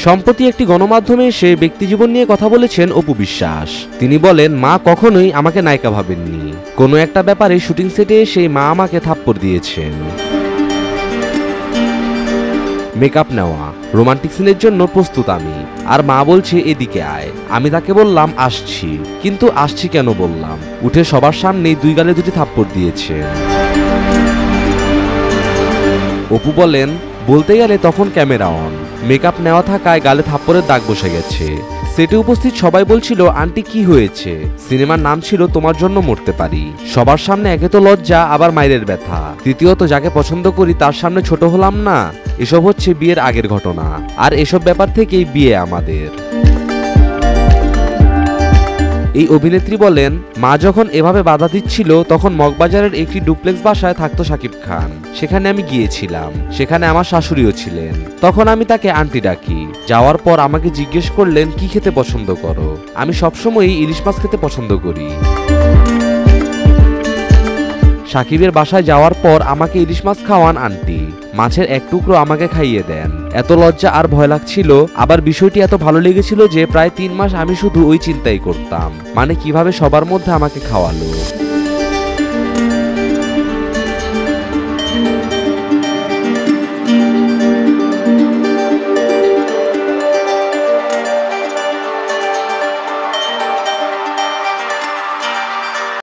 সম্প্রতি একটি গণমাধ্যমে এসে ব্যক্তিজীবন নিয়ে কথা বলেছেন অপু বিশ্বাস। তিনি বলেন, মা কখনোই আমাকে নায়িকা ভাবেননি। কোনো একটা ব্যাপারে শুটিং সেটে এসে মা আমাকে থাপ্পড় দিয়েছেন। মেকআপ নেওয়া, রোমান্টিক সিনের জন্য প্রস্তুত আমি, আর মা বলছে এদিকে আয়। আমি তাকে বললাম আসছি, কিন্তু আসছি কেন বললাম। উঠে সবার সামনেই 2 গালে 2টি থাপ্পড় দিয়েছে। অপু বলেন, বলতে গেলে তখন ক্যামেরা অন, মেকআপ নেওয়া থাকায় গালে থাপ্পড়ের দাগ বসে গেছে। সেটে উপস্থিত সবাই বলছিল, আন্টি কি হয়েছে? সিনেমার নাম ছিল তোমার জন্য মরতে পারি। সবার সামনে একে তো লজ্জা, আবার মায়ের ব্যথা, তৃতীয়ত যাকে পছন্দ করি তার সামনে ছোট হলাম না। এসব হচ্ছে বিয়ের আগের ঘটনা, আর এসব ব্যাপার থেকেই বিয়ে আমাদের। এই অভিনেত্রী বলেন, মা যখন এভাবে বাধা দিচ্ছিল তখন মগবাজারের একটি ডুপ্লেক্স বাসায় থাকতো শাকিব খান। সেখানে আমি গিয়েছিলাম, সেখানে আমার শাশুড়িও ছিলেন। তখন আমি তাকে আন্টি ডাকি। যাওয়ার পর আমাকে জিজ্ঞেস করলেন কি খেতে পছন্দ করো। আমি সবসময়ই ইলিশ মাছ খেতে পছন্দ করি। সাকিবের বাসায় যাওয়ার পর আমাকে ইলিশ মাছ খাওয়ান আন্টি। মাছের এক টুকরো আমাকে খাইয়ে দেন। এত লজ্জা আর ভয় লাগছিল, আবার বিষয়টি এত ভালো লেগেছিল যে প্রায় 3 মাস আমি শুধু ওই চিন্তাই করতাম, মানে কিভাবে সবার মধ্যে আমাকে খাওয়ালো।